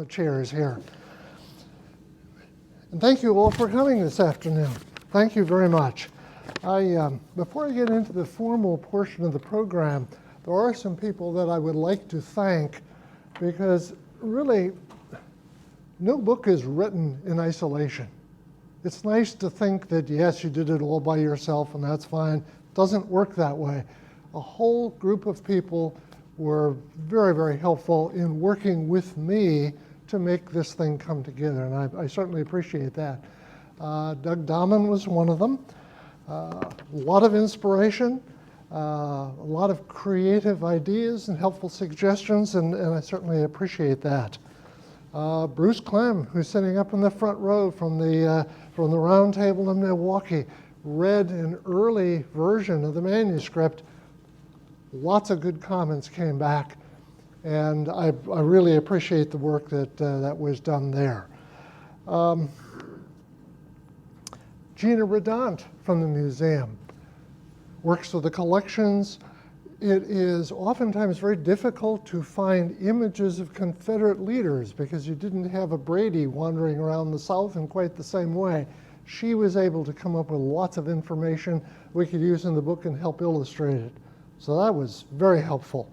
chairs here. And thank you all for coming this afternoon. Thank you very much. Before I get into the formal portion of the program, there are some people that I would like to thank, because really, no book is written in isolation. It's nice to think that, yes, you did it all by yourself and that's fine. It doesn't work that way. A whole group of people were very, very helpful in working with me to make this thing come together, and I certainly appreciate that. Doug Dahman was one of them. A lot of inspiration, a lot of creative ideas and helpful suggestions, and I certainly appreciate that. Bruce Clem, who's sitting up in the front row from the round table in Milwaukee, read an early version of the manuscript. Lots of good comments came back, and I really appreciate the work that was done there. Gina Redant from the museum works with the collections. It is oftentimes very difficult to find images of Confederate leaders because you didn't have a Brady wandering around the South in quite the same way. She was able to come up with lots of information we could use in the book and help illustrate it. So that was very helpful.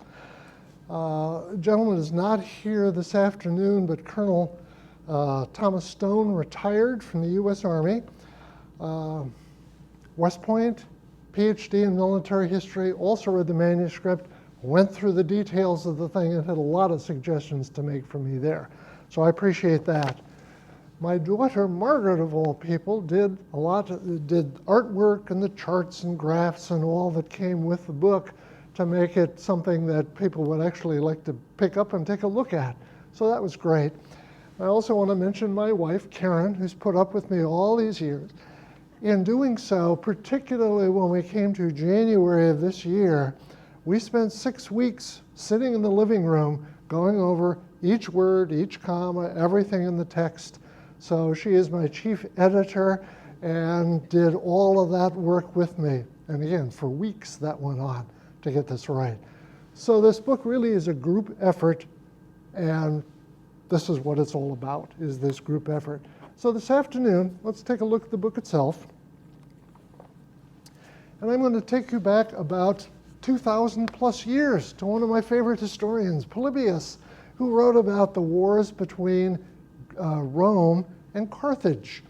A gentleman is not here this afternoon, but Colonel Thomas Stone retired from the U.S. Army. West Point, PhD in military history, also read the manuscript, went through the details of the thing, and had a lot of suggestions to make for me there. So I appreciate that. My daughter, Margaret, of all people, did artwork and the charts and graphs and all that came with the book to make it something that people would actually like to pick up and take a look at. So that was great. I also want to mention my wife, Karen, who's put up with me all these years. In doing so, particularly when we came to January of this year, we spent 6 weeks sitting in the living room going over each word, each comma, everything in the text. So she is my chief editor and did all of that work with me. And again, for weeks that went on to get this right. So this book really is a group effort, and this is what it's all about, is this group effort. So this afternoon, let's take a look at the book itself. And I'm going to take you back about 2,000 plus years to one of my favorite historians, Polybius, who wrote about the wars between Rome and Carthage.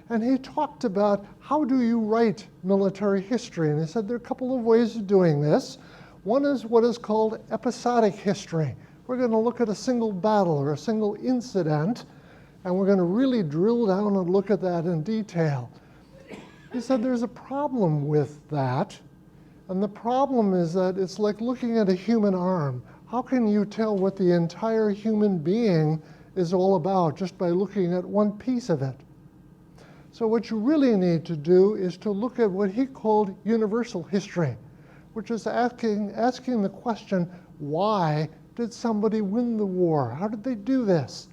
And he talked about how do you write military history. And he said there are a couple of ways of doing this. One is what is called episodic history. We're going to look at a single battle or a single incident, and we're going to really drill down and look at that in detail. He said there's a problem with that, and the problem is that it's like looking at a human arm. How can you tell what the entire human being is all about just by looking at one piece of it? So what you really need to do is to look at what he called universal history, which is asking the question, why did somebody win the war? How did they do this?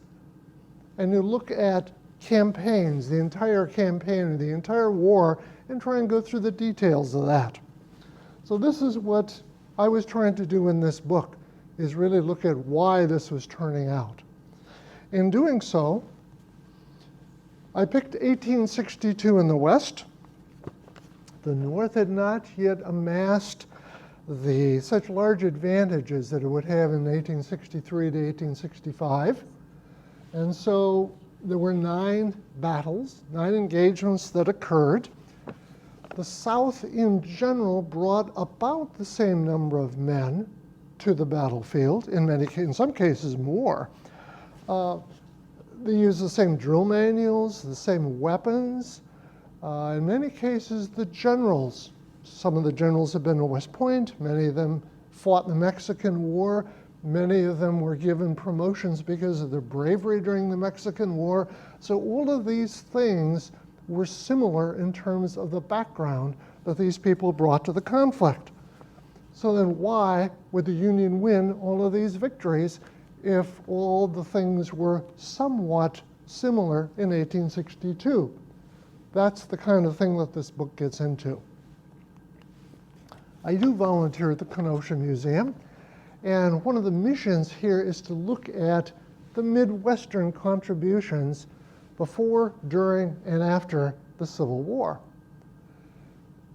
And you look at campaigns, the entire campaign or the entire war, and try and go through the details of that. So this is what I was trying to do in this book, is really look at why this was turning out. In doing so, I picked 1862 in the West. The North had not yet amassed such large advantages that it would have in 1863 to 1865. And so there were 9 battles, 9 engagements that occurred. The South in general brought about the same number of men to the battlefield, in some cases more. They used the same drill manuals, the same weapons. In many cases, the generals, some of the generals had been at West Point, many of them fought in the Mexican War, many of them were given promotions because of their bravery during the Mexican War. So all of these things were similar in terms of the background that these people brought to the conflict. So then why would the Union win all of these victories if all the things were somewhat similar in 1862? That's the kind of thing that this book gets into. I do volunteer at the Kenosha Museum, and one of the missions here is to look at the Midwestern contributions before, during, and after the Civil War.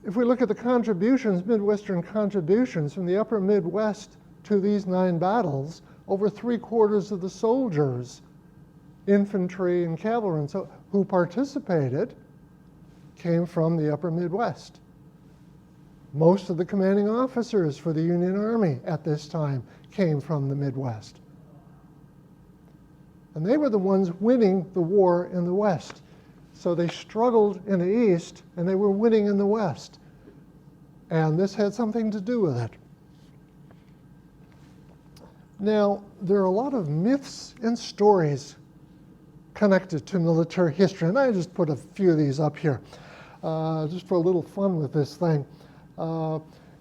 If we look at the contributions, Midwestern contributions from the upper Midwest to these 9 battles, over 3/4 of the soldiers, infantry and cavalry, and so who participated came from the upper Midwest. Most of the commanding officers for the Union Army at this time came from the Midwest. And they were the ones winning the war in the West. So they struggled in the East, and they were winning in the West. And this had something to do with it. Now, there are a lot of myths and stories connected to military history, and I just put a few of these up here, just for a little fun with this thing.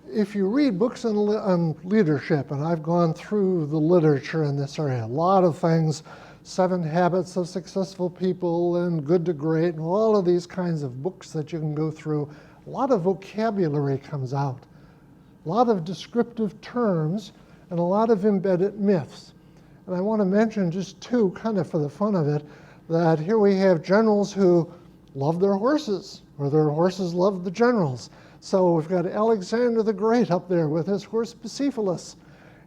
If you read books on leadership, and I've gone through the literature in this area, a lot of things, 7 Habits of Successful People and Good to Great, and all of these kinds of books that you can go through, a lot of vocabulary comes out, a lot of descriptive terms, and a lot of embedded myths. And I want to mention just 2, kind of for the fun of it, that here we have generals who love their horses, or their horses love the generals. So we've got Alexander the Great up there with his horse Bucephalus.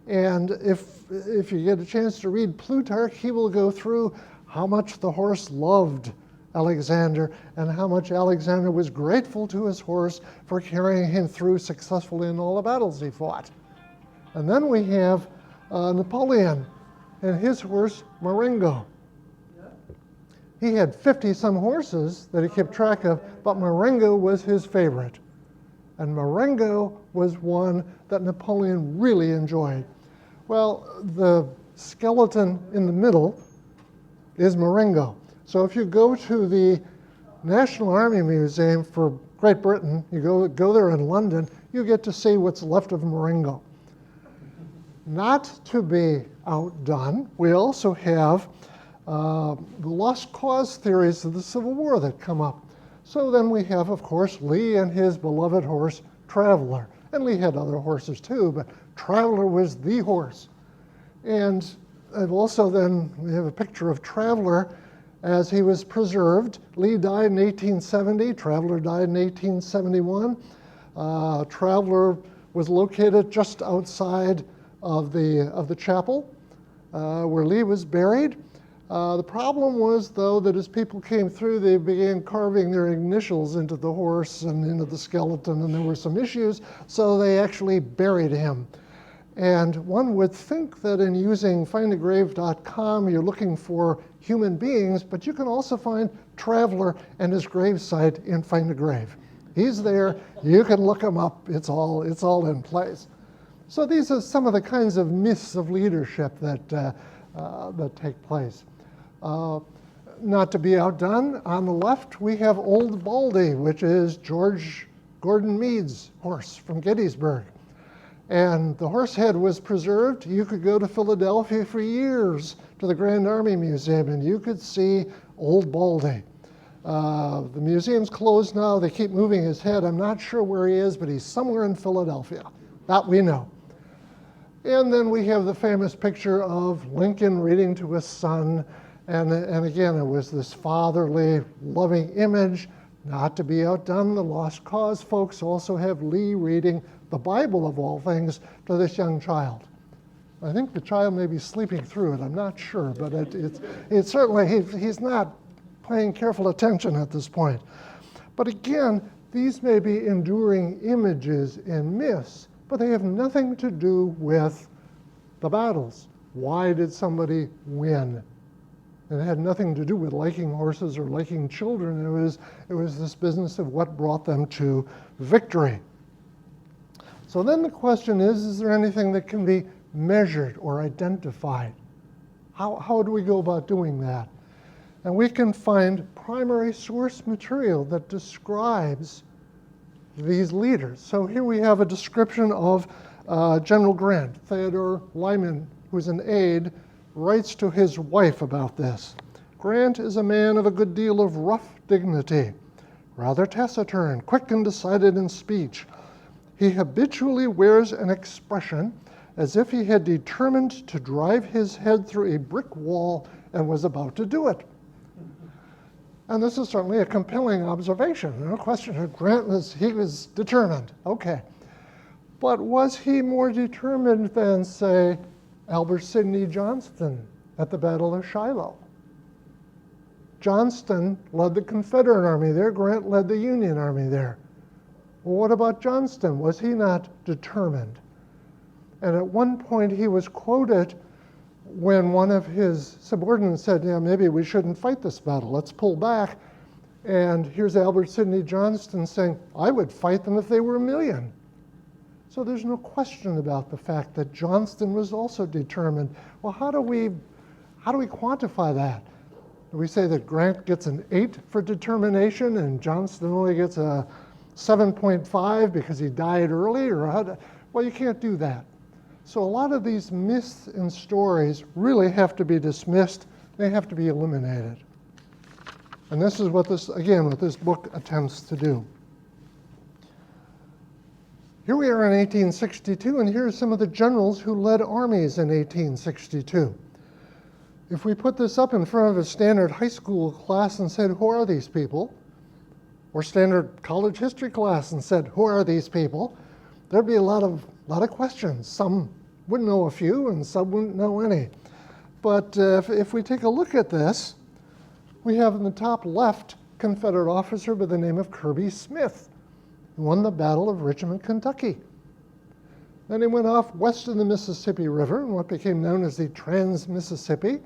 And if you get a chance to read Plutarch, he will go through how much the horse loved Alexander and how much Alexander was grateful to his horse for carrying him through successfully in all the battles he fought. And then we have Napoleon and his horse Marengo. He had 50-some horses that he kept track of, but Marengo was his favorite. And Marengo was one that Napoleon really enjoyed. Well, the skeleton in the middle is Marengo. So if you go to the National Army Museum for Great Britain, you go there in London, you get to see what's left of Marengo. Not to be outdone, we also have the lost cause theories of the Civil War that come up. So then we have, of course, Lee and his beloved horse, Traveler. And Lee had other horses too, but Traveler was the horse. And I've also then, we have a picture of Traveler as he was preserved. Lee died in 1870, Traveler died in 1871. Traveler was located just outside of the chapel where Lee was buried. The problem was, though, that as people came through, they began carving their initials into the horse and into the skeleton, and there were some issues, so they actually buried him. And one would think that in using findagrave.com, you're looking for human beings, but you can also find Traveler and his gravesite in Find a Grave. He's there, you can look him up, it's all in place. So these are some of the kinds of myths of leadership that take place. Not to be outdone, on the left we have Old Baldy, which is George Gordon Meade's horse from Gettysburg. And the horse head was preserved. You could go to Philadelphia for years to the Grand Army Museum and you could see Old Baldy. The museum's closed now. They keep moving his head. I'm not sure where he is, but he's somewhere in Philadelphia. That we know. And then we have the famous picture of Lincoln reading to his son. And again, it was this fatherly, loving image. Not to be outdone, the Lost Cause folks also have Lee reading the Bible, of all things, to this young child. I think the child may be sleeping through it. I'm not sure, but it's certainly, he's not paying careful attention at this point. But again, these may be enduring images and myths, but they have nothing to do with the battles. Why did somebody win? And it had nothing to do with liking horses or liking children. It was this business of what brought them to victory. So then the question is there anything that can be measured or identified? How do we go about doing that? And we can find primary source material that describes these leaders. So here we have a description of General Grant. Theodore Lyman, who's an aide, writes to his wife about this. Grant is a man of a good deal of rough dignity, rather taciturn, quick and decided in speech. He habitually wears an expression as if he had determined to drive his head through a brick wall and was about to do it. And this is certainly a compelling observation. No question, Grant was determined. Okay. But was he more determined than, say, Albert Sidney Johnston at the Battle of Shiloh? Johnston led the Confederate Army there. Grant led the Union Army there. Well, what about Johnston? Was he not determined? And at one point he was quoted when one of his subordinates said, yeah, maybe we shouldn't fight this battle. Let's pull back. And here's Albert Sidney Johnston saying, I would fight them if they were 1,000,000. So there's no question about the fact that Johnston was also determined. Well, how do we quantify that? Do we say that Grant gets an 8 for determination and Johnston only gets a 7.5 because he died early? Well, you can't do that. So a lot of these myths and stories really have to be dismissed. They have to be eliminated. And this is what this book attempts to do. Here we are in 1862, and here are some of the generals who led armies in 1862. If we put this up in front of a standard high school class and said, who are these people? Or standard college history class and said, who are these people? There'd be a lot of questions. Some would know a few and some wouldn't know any. But if we take a look at this, we have in the top left Confederate officer by the name of Kirby Smith, who won the Battle of Richmond, Kentucky. Then he went off west of the Mississippi River in what became known as the Trans-Mississippi.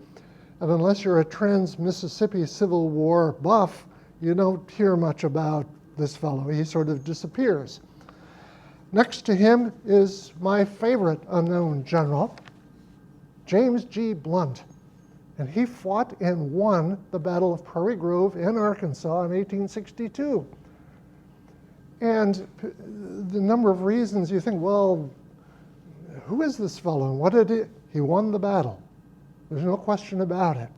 And unless you're a Trans-Mississippi Civil War buff, you don't hear much about this fellow. He sort of disappears. Next to him is my favorite unknown general, James G. Blunt. And he fought and won the Battle of Prairie Grove in Arkansas in 1862. And the number of reasons you think, well, who is this fellow and what did he won the battle? There's no question about it.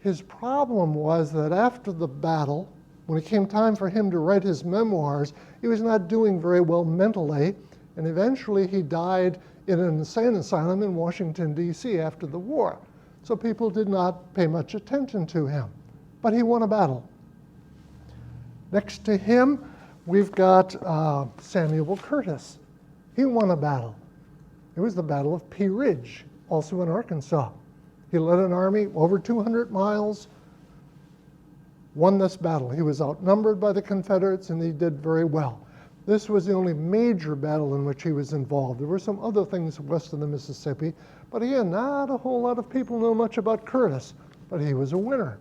His problem was that after the battle, when it came time for him to write his memoirs, he was not doing very well mentally, and eventually he died in an insane asylum in Washington, D.C. after the war. So people did not pay much attention to him, but he won a battle. Next to him, we've got Samuel Curtis. He won a battle. It was the Battle of Pea Ridge, also in Arkansas. He led an army over 200 miles, won this battle. He was outnumbered by the Confederates, and he did very well. This was the only major battle in which he was involved. There were some other things west of the Mississippi, but again, not a whole lot of people know much about Curtis, but he was a winner.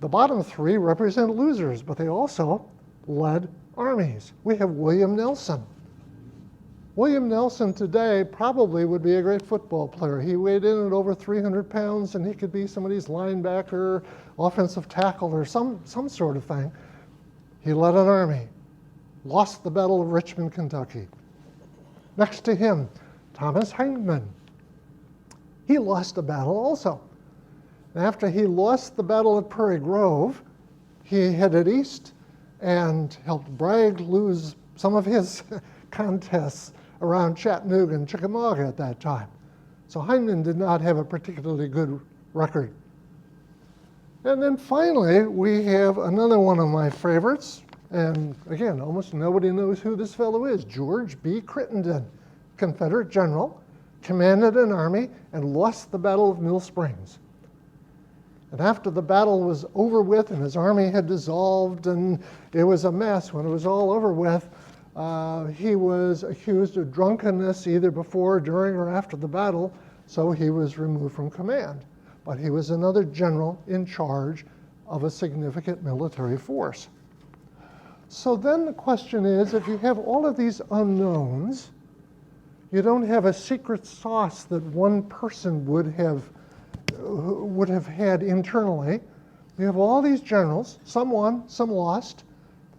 The bottom three represent losers, but they also led armies. We have William Nelson. William Nelson today probably would be a great football player. He weighed in at over 300 pounds, and he could be somebody's linebacker, offensive tackle, or some sort of thing. He led an army, lost the Battle of Richmond, Kentucky. Next to him, Thomas Hindman. He lost a battle also. After he lost the battle at Prairie Grove, he headed east and helped Bragg lose some of his contests around Chattanooga and Chickamauga at that time. So Hindman did not have a particularly good record. And then finally, we have another one of my favorites, and again, almost nobody knows who this fellow is, George B. Crittenden, Confederate general, commanded an army and lost the Battle of Mill Springs. And after the battle was over with and his army had dissolved and it was a mess, when it was all over with, he was accused of drunkenness either before, during, or after the battle, so he was removed from command. But he was another general in charge of a significant military force. So then the question is, if you have all of these unknowns, you don't have a secret sauce that one person would have had internally. You have all these generals, some won, some lost.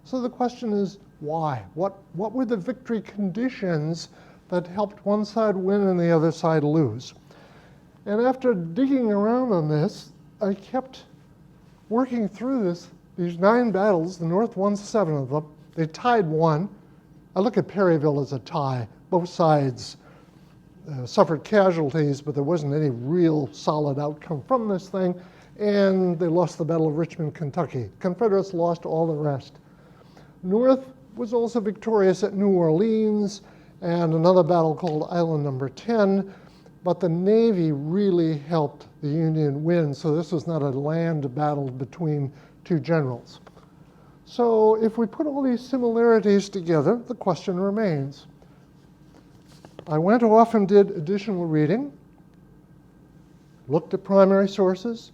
So the question is, why? What were the victory conditions that helped one side win and the other side lose? And after digging around on this, I kept working through these 9 battles. The North won 7 of them. They tied 1. I look at Perryville as a tie. both sides suffered casualties, but there wasn't any real solid outcome from this thing, and they lost the Battle of Richmond, Kentucky. Confederates lost all the rest. North was also victorious at New Orleans and another battle called Island Number 10, but the Navy really helped the Union win, so this was not a land battle between two generals. So if we put all these similarities together, the question remains. I went off and did additional reading, looked at primary sources,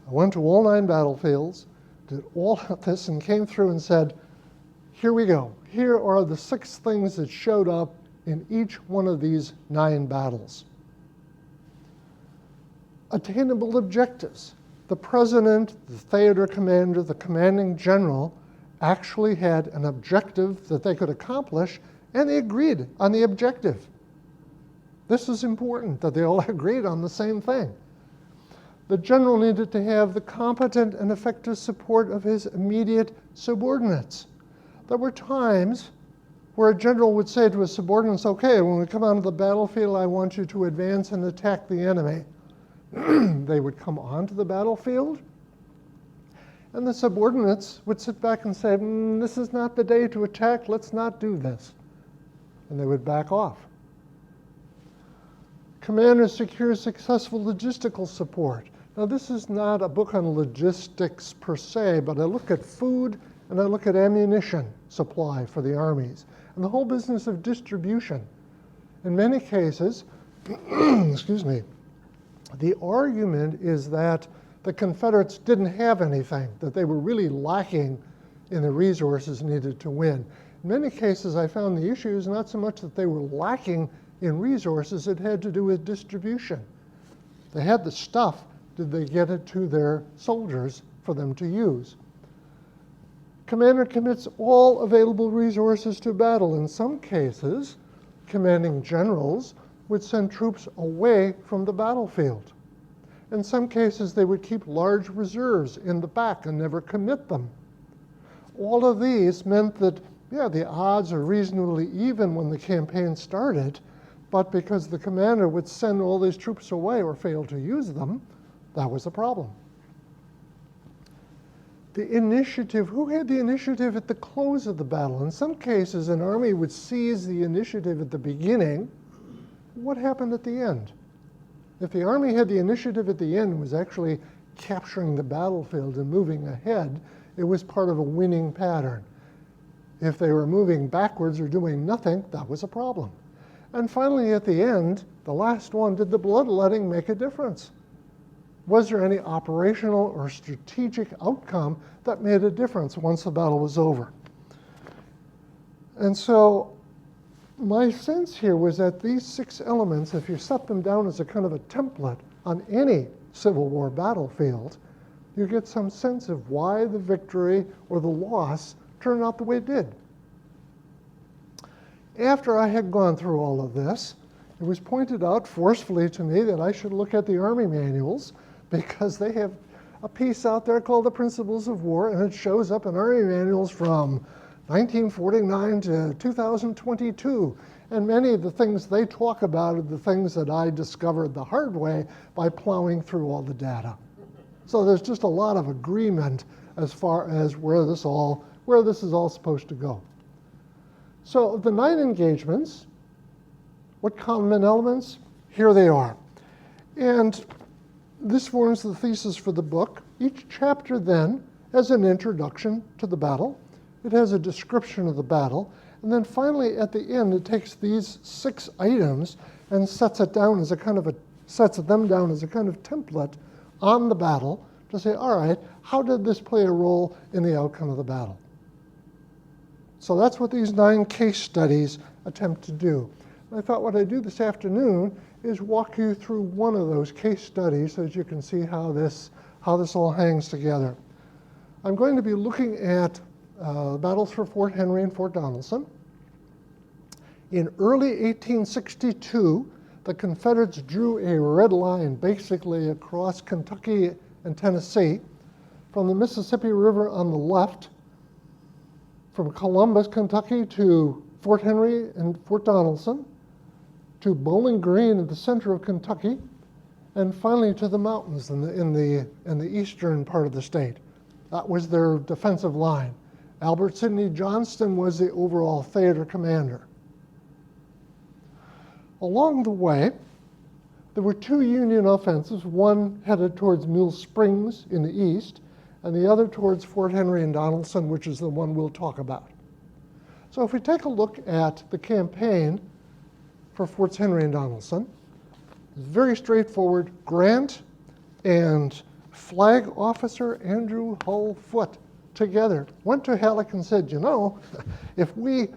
I went to all 9 battlefields, did all of this, and came through and said, here we go. Here are the 6 things that showed up in each one of these 9 battles. Attainable objectives. The president, the theater commander, the commanding general actually had an objective that they could accomplish, and they agreed on the objective. This is important, that they all agreed on the same thing. The general needed to have the competent and effective support of his immediate subordinates. There were times where a general would say to his subordinates, okay, when we come onto the battlefield, I want you to advance and attack the enemy. They would come onto the battlefield, and the subordinates would sit back and say, this is not the day to attack, let's not do this. And they would back off. Commanders secure successful logistical support. Now, this is not a book on logistics per se, but I look at food and I look at ammunition supply for the armies and the whole business of distribution. In many cases, excuse me, the argument is that the Confederates didn't have anything, that they were really lacking in the resources needed to win. In many cases, I found the issue is not so much that they were lacking in resources, it had to do with distribution. They had the stuff, did they get it to their soldiers for them to use? Commander commits all available resources to battle. In some cases, commanding generals would send troops away from the battlefield. In some cases, they would keep large reserves in the back and never commit them. All of these meant that, yeah, the odds are reasonably even when the campaign started, but because the commander would send all these troops away or fail to use them, that was a problem. The initiative, who had the initiative at the close of the battle? In some cases, an army would seize the initiative at the beginning. What happened at the end? If the army had the initiative at the end and was actually capturing the battlefield and moving ahead, it was part of a winning pattern. If they were moving backwards or doing nothing, that was a problem. And finally, at the end, the last one, did the bloodletting make a difference? Was there any operational or strategic outcome that made a difference once the battle was over? And so my sense here was that these 6 elements, if you set them down as a kind of a template on any Civil War battlefield, you get some sense of why the victory or the loss turned out the way it did. After I had gone through all of this, it was pointed out forcefully to me that I should look at the Army manuals because they have a piece out there called The Principles of War, and it shows up in Army manuals from 1949 to 2022. And many of the things they talk about are the things that I discovered the hard way by plowing through all the data. So there's just a lot of agreement as far as where this is all supposed to go. So the 9 engagements, what common elements? Here they are. And this forms the thesis for the book. Each chapter then has an introduction to the battle. It has a description of the battle. And then finally, at the end, it takes these 6 items and sets them down as a kind of template on the battle to say, all right, how did this play a role in the outcome of the battle? So that's what these 9 case studies attempt to do. And I thought what I'd do this afternoon is walk you through one of those case studies so that you can see how this all hangs together. I'm going to be looking at battles for Fort Henry and Fort Donelson. In early 1862, the Confederates drew a red line basically across Kentucky and Tennessee from the Mississippi River on the left, from Columbus, Kentucky to Fort Henry and Fort Donelson, to Bowling Green in the center of Kentucky, and finally to the mountains in the eastern part of the state. That was their defensive line. Albert Sidney Johnston was the overall theater commander. Along the way, there were two Union offensives, one headed towards Mill Springs in the east, and the other towards Fort Henry and Donelson, which is the one we'll talk about. So if we take a look at the campaign for Forts Henry and Donelson, it's very straightforward. Grant and Flag Officer Andrew Hull Foote together went to Halleck and said, you know, if we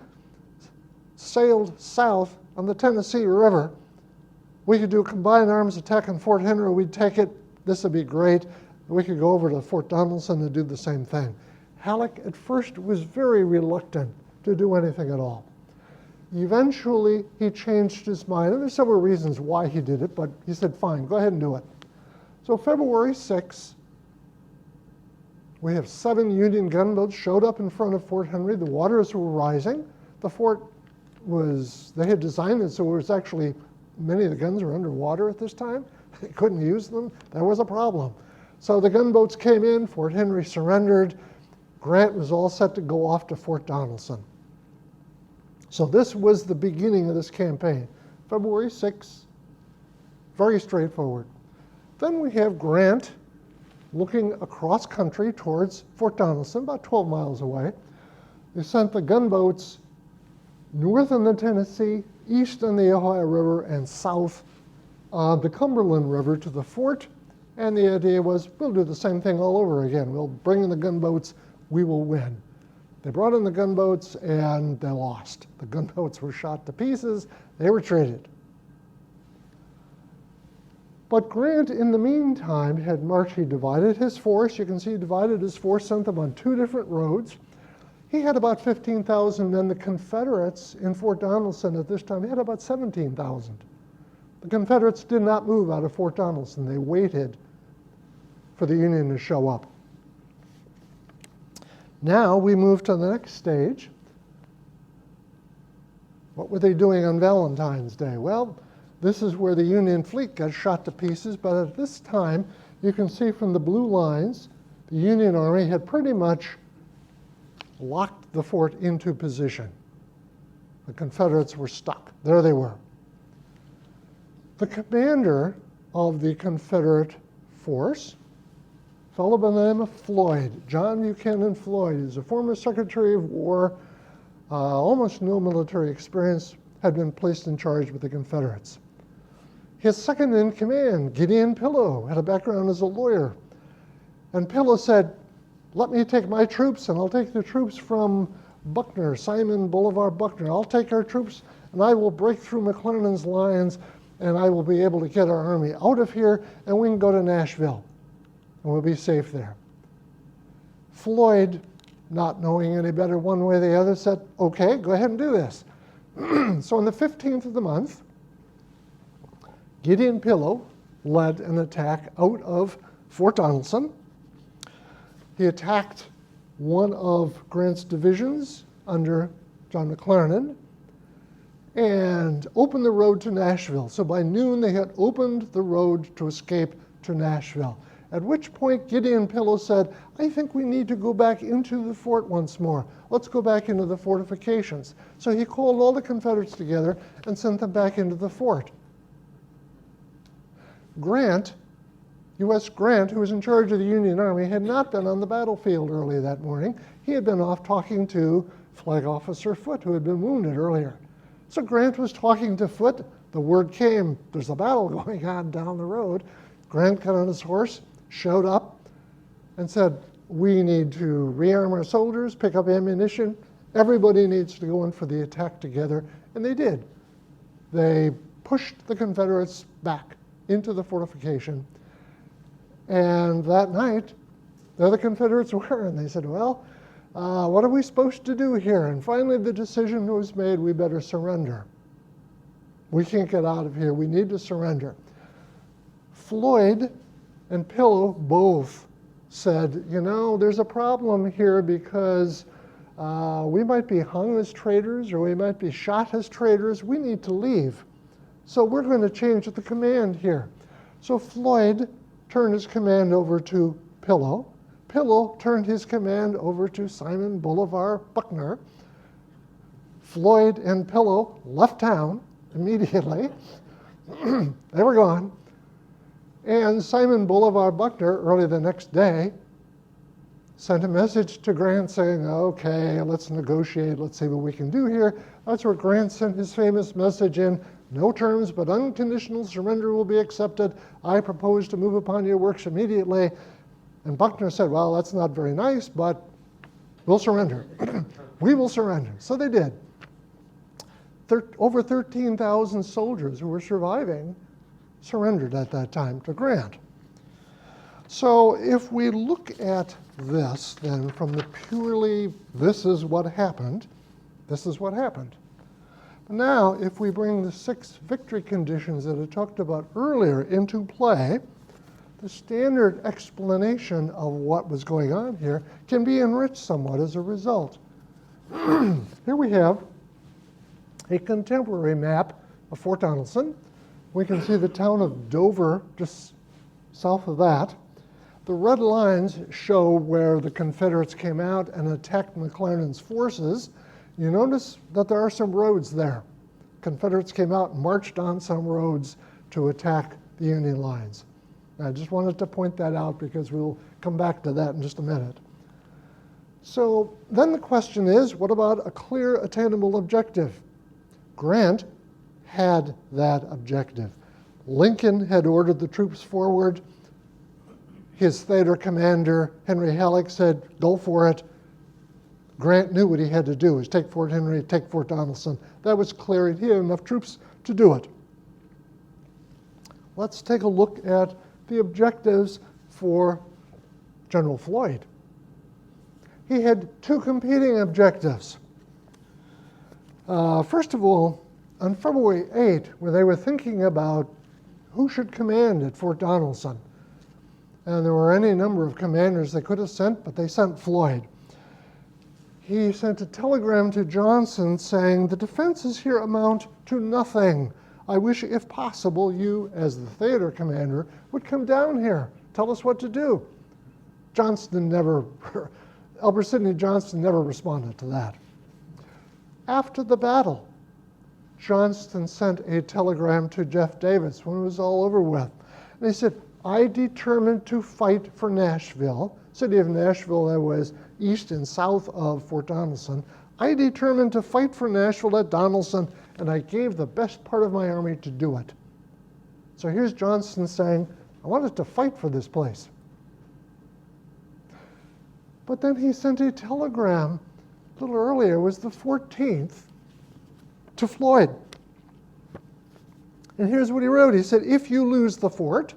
sailed south on the Tennessee River, we could do a combined arms attack on Fort Henry, we'd take it, this would be great. We could go over to Fort Donelson and do the same thing. Halleck at first was very reluctant to do anything at all. Eventually, he changed his mind, and there's several reasons why he did it, but he said, fine, go ahead and do it. So February 6th, we have 7 Union gunboats showed up in front of Fort Henry. The waters were rising. The fort they had designed it so it was actually, many of the guns were underwater at this time. They couldn't use them. That was a problem. So the gunboats came in, Fort Henry surrendered. Grant was all set to go off to Fort Donelson. So this was the beginning of this campaign. February 6th, very straightforward. Then we have Grant looking across country towards Fort Donelson, about 12 miles away. They sent the gunboats north on the Tennessee, east on the Ohio River, and south on the Cumberland River to the fort. And the idea was, we'll do the same thing all over again. We'll bring in the gunboats, we will win. They brought in the gunboats and they lost. The gunboats were shot to pieces, they retreated. But Grant, in the meantime, had marched. He divided his force. You can see he divided his force, sent them on 2 different roads. He had about 15,000 men. The Confederates in Fort Donelson at this time had about 17,000. The Confederates did not move out of Fort Donelson. They waited for the Union to show up. Now we move to the next stage. What were they doing on Valentine's Day? Well, this is where the Union fleet got shot to pieces, but at this time, you can see from the blue lines, the Union Army had pretty much locked the fort into position. The Confederates were stuck. There they were. The commander of the Confederate force, a fellow by the name of Floyd, John Buchanan Floyd, is a former Secretary of War, almost no military experience, had been placed in charge with the Confederates. His second in command, Gideon Pillow, had a background as a lawyer. And Pillow said, let me take my troops, and I'll take the troops from Buckner, Simon Bolivar Buckner. I'll take our troops, and I will break through McClernand's lines, and I will be able to get our army out of here, and we can go to Nashville, and we'll be safe there. Floyd, not knowing any better one way or the other, said, okay, go ahead and do this. So on the 15th of the month, Gideon Pillow led an attack out of Fort Donelson. He attacked one of Grant's divisions under John McClernand and opened the road to Nashville. So by noon, they had opened the road to escape to Nashville, at which point Gideon Pillow said, I think we need to go back into the fort once more. Let's go back into the fortifications. So he called all the Confederates together and sent them back into the fort. Grant, U.S. Grant, who was in charge of the Union Army, had not been on the battlefield early that morning. He had been off talking to Flag Officer Foote, who had been wounded earlier. So Grant was talking to Foote. The word came, there's a battle going on down the road. Grant got on his horse, showed up, and said, we need to rearm our soldiers, pick up ammunition. Everybody needs to go in for the attack together. And they did. They pushed the Confederates back into the fortification. And that night, there the Confederates were, and they said, well, what are we supposed to do here? And finally, the decision was made, we better surrender. We can't get out of here. We need to surrender. Floyd and Pillow both said, you know, there's a problem here because We might be hung as traitors or we might be shot as traitors. We need to leave. So we're going to change the command here. So Floyd turned his command over to Pillow. Pillow turned his command over to Simon Bolivar Buckner. Floyd and Pillow left town immediately. They were gone. And Simon Bolivar Buckner, early the next day, sent a message to Grant saying, okay, let's negotiate, let's see what we can do here. That's where Grant sent his famous message in, no terms but unconditional surrender will be accepted. I propose to move upon your works immediately. And Buckner said, well, that's not very nice, but we'll surrender. We will surrender. So they did. Over 13,000 soldiers who were surviving surrendered at that time to Grant. So if we look at this, then from the purely, this is what happened, this is what happened. Now, if we bring the 6 victory conditions that I talked about earlier into play, the standard explanation of what was going on here can be enriched somewhat as a result. Here we have a contemporary map of Fort Donelson. We can see the town of Dover just south of that. The red lines show where the Confederates came out and attacked McClernand's forces. You notice that there are some roads there. Confederates came out and marched on some roads to attack the Union lines. I just wanted to point that out because we'll come back to that in just a minute. So then the question is, what about a clear, attainable objective? Grant had that objective. Lincoln had ordered the troops forward. His theater commander, Henry Halleck, said, go for it. Grant knew what he had to do, is take Fort Henry, take Fort Donelson. That was clear, and he had enough troops to do it. Let's take a look at the objectives for General Floyd. He had 2 competing objectives. First of all, on February 8, when they were thinking about who should command at Fort Donelson, and there were any number of commanders they could have sent, but they sent Floyd. He sent a telegram to Johnson saying, the defenses here amount to nothing. I wish, if possible, you, as the theater commander, would come down here. Tell us what to do. Albert Sidney Johnston never responded to that. After the battle, Johnston sent a telegram to Jeff Davis when it was all over with. And he said, I determined to fight for Nashville, city of Nashville that was east and south of Fort Donelson. I determined to fight for Nashville at Donelson, and I gave the best part of my army to do it. So here's Johnston saying, I wanted to fight for this place. But then he sent a telegram a little earlier, it was the 14th, to Floyd. And here's what he wrote. He said, if you lose the fort,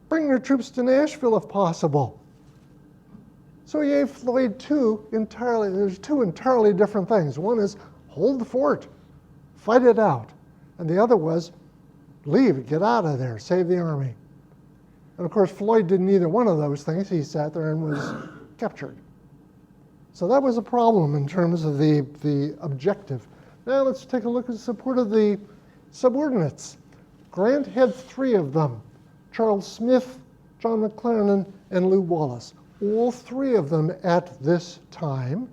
bring your troops to Nashville if possible. So he gave Floyd there's 2 entirely different things. One is hold the fort, fight it out. And the other was leave, get out of there, save the army. And of course, Floyd did neither one of those things. He sat there and was captured. So that was a problem in terms of the objective. Now let's take a look at the support of the subordinates. Grant had 3 of them, Charles Smith, John McClernand, and Lew Wallace. All 3 of them at this time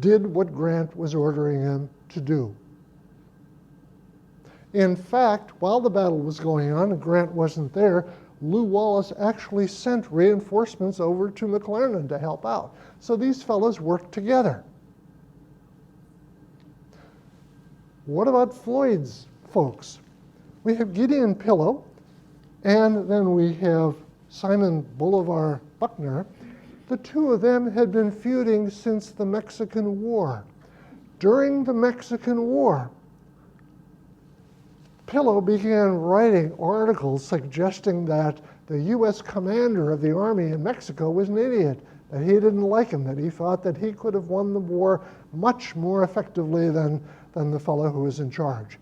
did what Grant was ordering them to do. In fact, while the battle was going on and Grant wasn't there, Lew Wallace actually sent reinforcements over to McClernand to help out. So these fellows worked together. What about Floyd's folks? We have Gideon Pillow, and then we have Simon Bolivar Buckner. The 2 of them had been feuding since the Mexican War. During the Mexican War, Pillow began writing articles suggesting that the U.S. commander of the army in Mexico was an idiot, that he didn't like him, that he thought that he could have won the war much more effectively than the fellow who was in charge.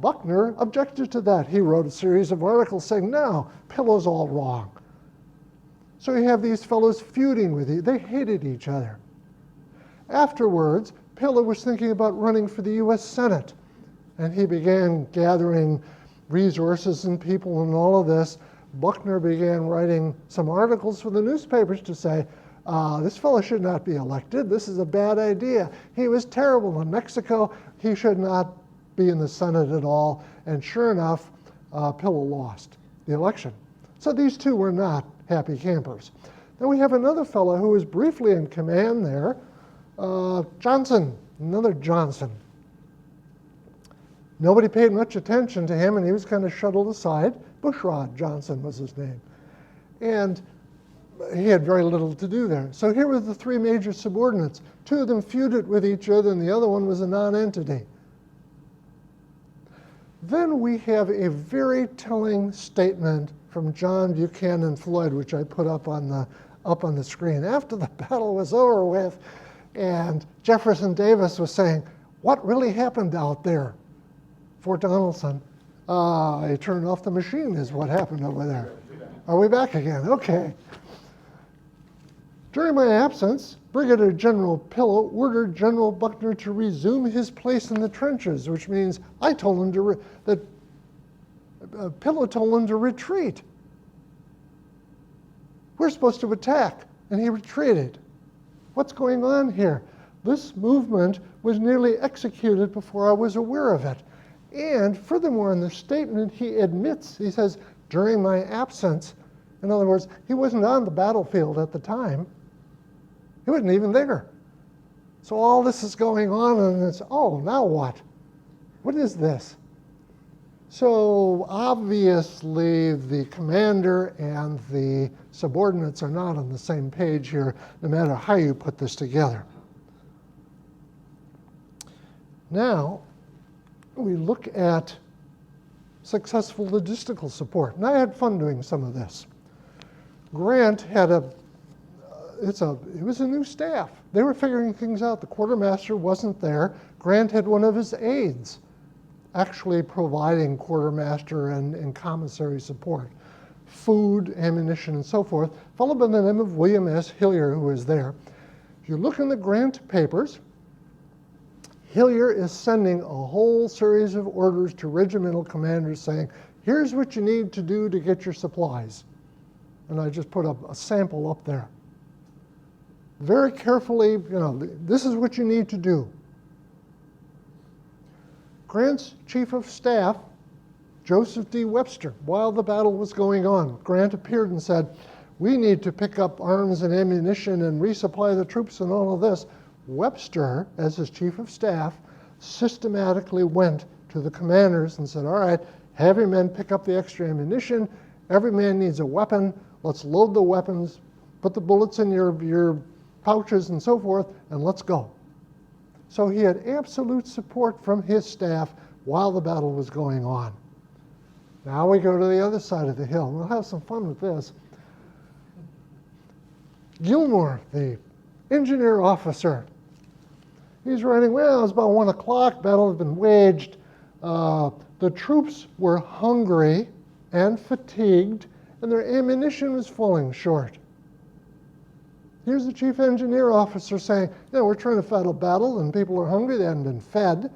Buckner objected to that. He wrote a series of articles saying, no, Pillow's all wrong. So you have these fellows feuding with you. They hated each other. Afterwards, Pillow was thinking about running for the U.S. Senate, and he began gathering resources and people and all of this. Buckner began writing some articles for the newspapers to say, this fellow should not be elected. This is a bad idea. He was terrible in Mexico. He should not be in the Senate at all. And sure enough, Pillow lost the election. So these two were not happy campers. Then we have another fellow who was briefly in command there, Johnson, another Johnson. Nobody paid much attention to him, and he was kind of shuttled aside. Bushrod Johnson was his name. And he had very little to do there. So here were the three major subordinates. Two of them feuded with each other, and the other one was a non-entity. Then we have a very telling statement from John Buchanan Floyd, which I put up on the screen. After the battle was over with, and Jefferson Davis was saying, "What really happened out there, Fort Donelson?" I turned off the machine is what happened over there. Are we back again? Okay. During my absence, Brigadier General Pillow ordered General Buckner to resume his place in the trenches, which means I told him Pillow told him to retreat. We're supposed to attack, and he retreated. What's going on here? This movement was nearly executed before I was aware of it. And furthermore, in the statement, he admits, he says, during my absence, in other words, he wasn't on the battlefield at the time. He wasn't even there. So all this is going on, and it's, oh, now what? What is this? So obviously, the commander and the subordinates are not on the same page here, no matter how you put this together. Now, we look at successful logistical support. And I had fun doing some of this. Grant had it was a new staff. They were figuring things out. The quartermaster wasn't there. Grant had one of his aides actually providing quartermaster and commissary support, food, ammunition, and so forth, followed by the name of William S. Hillier, who was there. If you look in the Grant papers, Hillier is sending a whole series of orders to regimental commanders saying, here's what you need to do to get your supplies. And I just put a sample up there. Very carefully, this is what you need to do. Grant's chief of staff, Joseph D. Webster, while the battle was going on, Grant appeared and said, we need to pick up arms and ammunition and resupply the troops and all of this. Webster, as his chief of staff, systematically went to the commanders and said, all right, have your men pick up the extra ammunition. Every man needs a weapon. Let's load the weapons, put the bullets in your pouches and so forth, and let's go. So he had absolute support from his staff while the battle was going on. Now we go to the other side of the hill. We'll have some fun with this. Gilmore, the engineer officer, he's writing, well, it was about 1 o'clock, battle had been waged. The troops were hungry and fatigued, and their ammunition was falling short. Here's the chief engineer officer saying, we're trying to fight a battle, and people are hungry. They hadn't been fed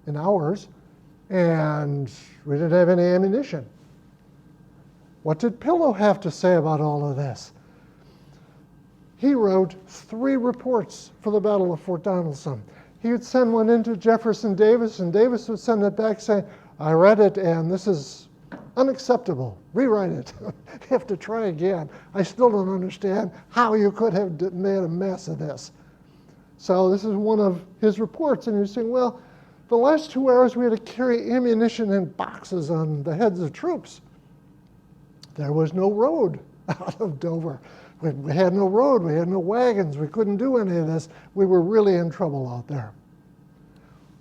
in hours, and we didn't have any ammunition. What did Pillow have to say about all of this? He wrote 3 reports for the Battle of Fort Donelson. He would send one into Jefferson Davis, and Davis would send it back saying, I read it, and this is unacceptable. Rewrite it. You have to try again. I still don't understand how you could have made a mess of this. So this is one of his reports, and he's saying, well, the last 2 hours we had to carry ammunition in boxes on the heads of troops. There was no road out of Dover. We had no road, we had no wagons, we couldn't do any of this. We were really in trouble out there.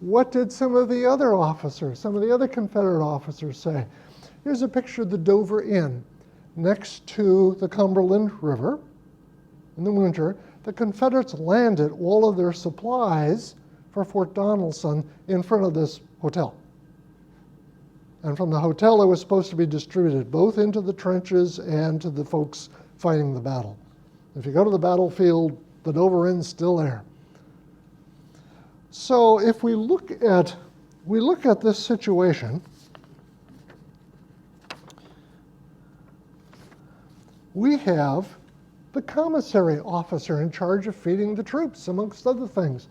What did some of the other officers, some of the other Confederate officers say? Here's a picture of the Dover Inn next to the Cumberland River. In the winter, the Confederates landed all of their supplies for Fort Donelson in front of this hotel. And from the hotel, it was supposed to be distributed both into the trenches and to the folks fighting the battle. If you go to the battlefield, the Dover Inn's still there. So if we look at this situation, we have the commissary officer in charge of feeding the troops, amongst other things.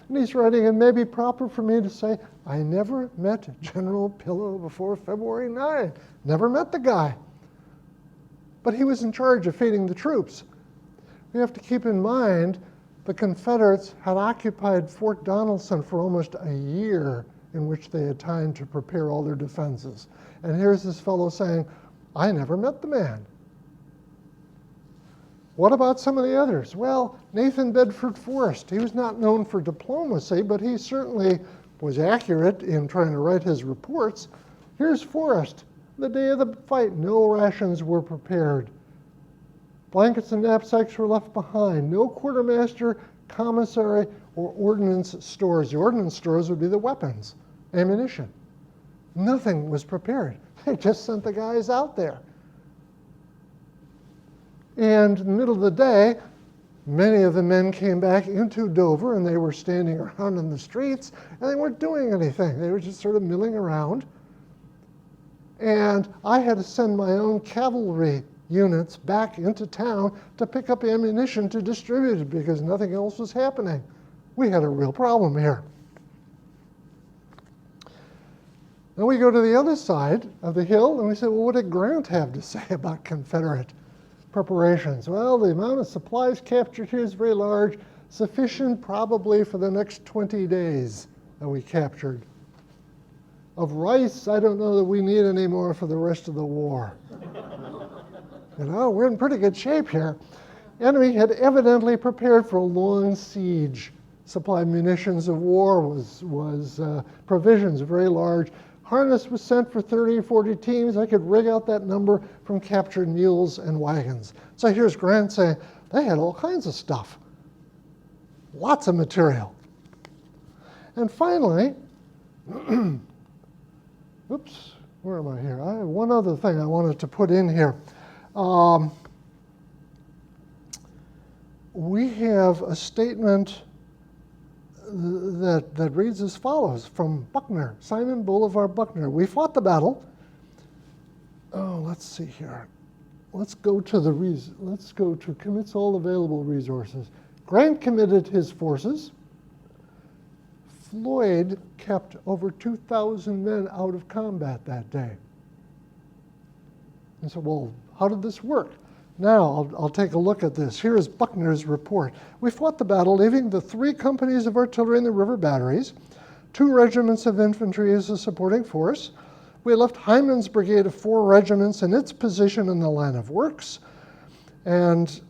And he's writing, it may be proper for me to say, I never met General Pillow before February 9. Never met the guy. But he was in charge of feeding the troops. We have to keep in mind the Confederates had occupied Fort Donelson for almost a year in which they had time to prepare all their defenses. And here's this fellow saying, I never met the man. What about some of the others? Well, Nathan Bedford Forrest, he was not known for diplomacy, but he certainly was accurate in trying to write his reports. Here's Forrest. The day of the fight, no rations were prepared. Blankets and knapsacks were left behind. No quartermaster, commissary, or ordnance stores. The ordnance stores would be the weapons, ammunition. Nothing was prepared. They just sent the guys out there. And in the middle of the day, many of the men came back into Dover, and they were standing around in the streets, and they weren't doing anything. They were just sort of milling around. And I had to send my own cavalry units back into town to pick up ammunition to distribute it because nothing else was happening. We had a real problem here. Then we go to the other side of the hill, and we say, well, what did Grant have to say about Confederate preparations? Well, the amount of supplies captured here is very large, sufficient probably for the next 20 days that we captured. Of rice, I don't know that we need any more for the rest of the war. You know, we're in pretty good shape here. Enemy had evidently prepared for a long siege. Supply munitions of war was provisions very large. Harness was sent for 30 or 40 teams. I could rig out that number from captured mules and wagons. So here's Grant saying, they had all kinds of stuff. Lots of material. And finally, oops, where am I here? I have one other thing I wanted to put in here. We have a statement that reads as follows from Buckner, Simon Bolivar Buckner. We fought the battle. Oh, let's see here. Let's go to commits all available resources. Grant committed his forces. Floyd kept over 2,000 men out of combat that day. And so, well, how did this work? Now, I'll take a look at this. Here is Buckner's report. We fought the battle, leaving the 3 companies of artillery in the river batteries, 2 regiments of infantry as a supporting force. We left Hyman's brigade of 4 regiments in its position in the line of works, and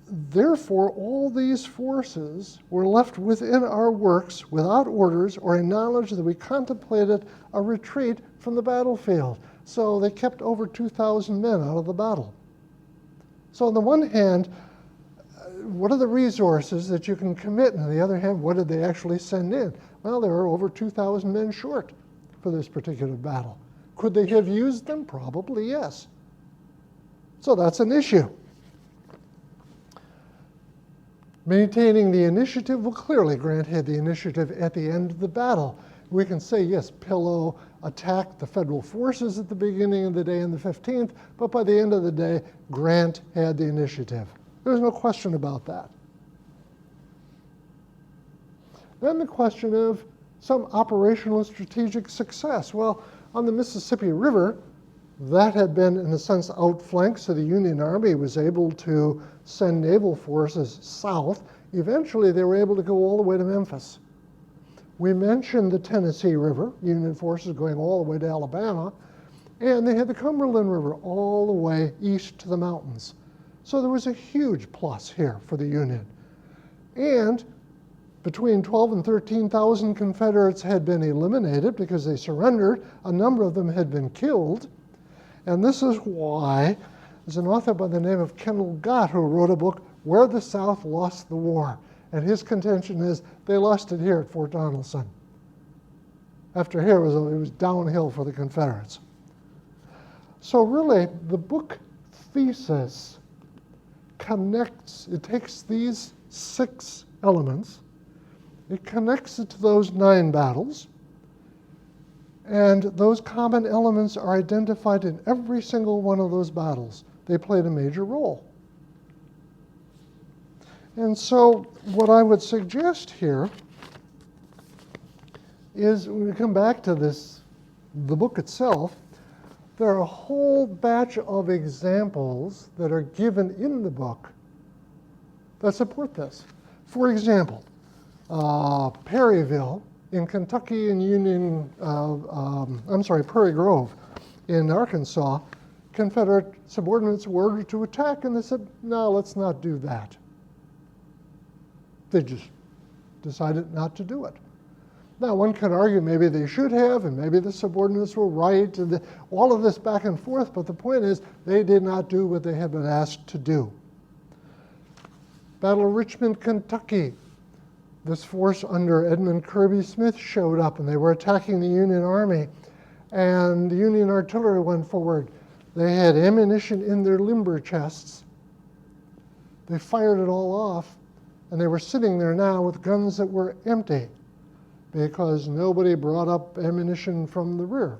therefore all these forces were left within our works without orders or a knowledge that we contemplated a retreat from the battlefield. So they kept over 2,000 men out of the battle. So on the one hand, what are the resources that you can commit? And on the other hand, what did they actually send in? Well, there were over 2,000 men short for this particular battle. Could they have used them? Probably yes. So that's an issue. Maintaining the initiative, well, clearly Grant had the initiative at the end of the battle. We can say, yes, Pillow attacked the federal forces at the beginning of the day on the 15th, but by the end of the day, Grant had the initiative. There's no question about that. Then the question of some operational and strategic success. Well, on the Mississippi River, that had been, in a sense, outflanked, so the Union Army was able to send naval forces south. Eventually, they were able to go all the way to Memphis. We mentioned the Tennessee River, Union forces going all the way to Alabama, and they had the Cumberland River all the way east to the mountains. So there was a huge plus here for the Union. And between 12 and 13,000 Confederates had been eliminated because they surrendered. A number of them had been killed. And this is why there's an author by the name of Kendall Gott who wrote a book, Where the South Lost the War. And his contention is they lost it here at Fort Donelson. After here, it was downhill for the Confederates. So really, the book thesis connects, it takes these 6 elements It connects it to those 9 battles, and those common elements are identified in every single one of those battles. They played a major role. And so what I would suggest here is, when we come back to this, the book itself, there are a whole batch of examples that are given in the book that support this. For example, Perryville in Kentucky and Prairie Grove in Arkansas, Confederate subordinates were ordered to attack, and they said, no, let's not do that. They just decided not to do it. Now, one can argue maybe they should have, and maybe the subordinates were right, and all of this back and forth, but the point is they did not do what they had been asked to do. Battle of Richmond, Kentucky. This force under Edmund Kirby Smith showed up, and they were attacking the Union Army, and the Union artillery went forward. They had ammunition in their limber chests. They fired it all off, and they were sitting there now with guns that were empty because nobody brought up ammunition from the rear.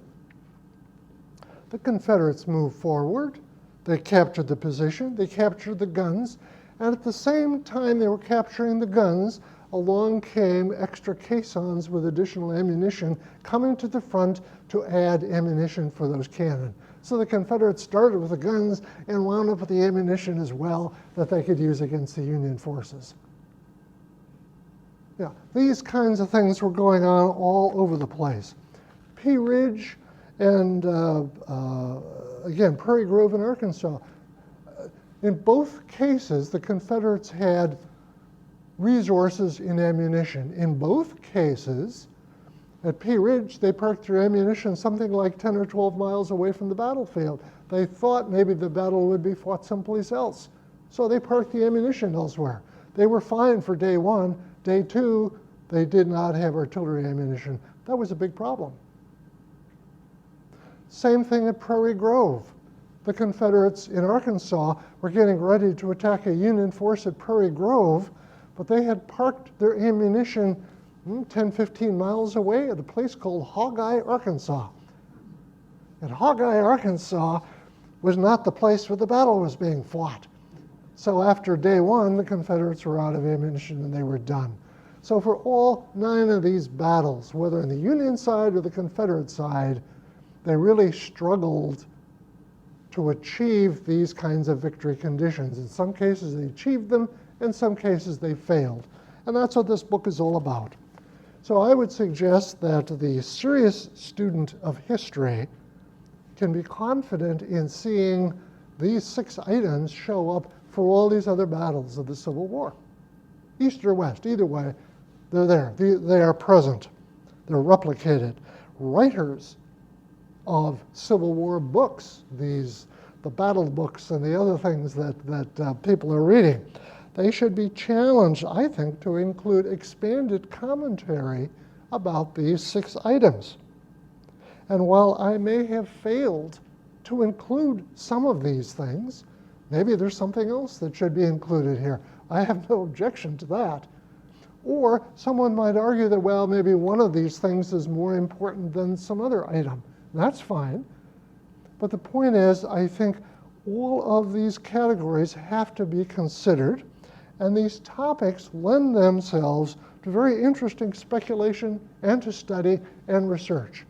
The Confederates moved forward. They captured the position. They captured the guns. And at the same time they were capturing the guns, along came extra caissons with additional ammunition coming to the front to add ammunition for those cannon. So the Confederates started with the guns and wound up with the ammunition as well that they could use against the Union forces. Yeah, these kinds of things were going on all over the place. Pea Ridge and, again, Prairie Grove in Arkansas. In both cases, the Confederates had resources in ammunition. In both cases, at Pea Ridge, they parked their ammunition something like 10 or 12 miles away from the battlefield. They thought maybe the battle would be fought someplace else, so they parked the ammunition elsewhere. They were fine for day 1. Day 2, they did not have artillery ammunition. That was a big problem. Same thing at Prairie Grove. The Confederates in Arkansas were getting ready to attack a Union force at Prairie Grove, but they had parked their ammunition 10, 15 miles away at a place called Hogeye, Arkansas. And Hogeye, Arkansas was not the place where the battle was being fought. So after day 1, the Confederates were out of ammunition and they were done. So for all 9 of these battles, whether on the Union side or the Confederate side, they really struggled to achieve these kinds of victory conditions. In some cases they achieved them, in some cases they failed. And that's what this book is all about. So I would suggest that the serious student of history can be confident in seeing these 6 items show up for all these other battles of the Civil War. East or West, either way, they're there. They are present. They're replicated. Writers of Civil War books, the battle books and the other things that people are reading, they should be challenged, I think, to include expanded commentary about these 6 items. And while I may have failed to include some of these things, maybe there's something else that should be included here. I have no objection to that. Or someone might argue that, well, maybe one of these things is more important than some other item. That's fine. But the point is, I think all of these categories have to be considered, and these topics lend themselves to very interesting speculation and to study and research.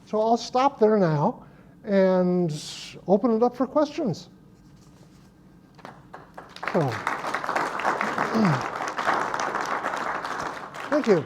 So I'll stop there now and open it up for questions. So, thank you.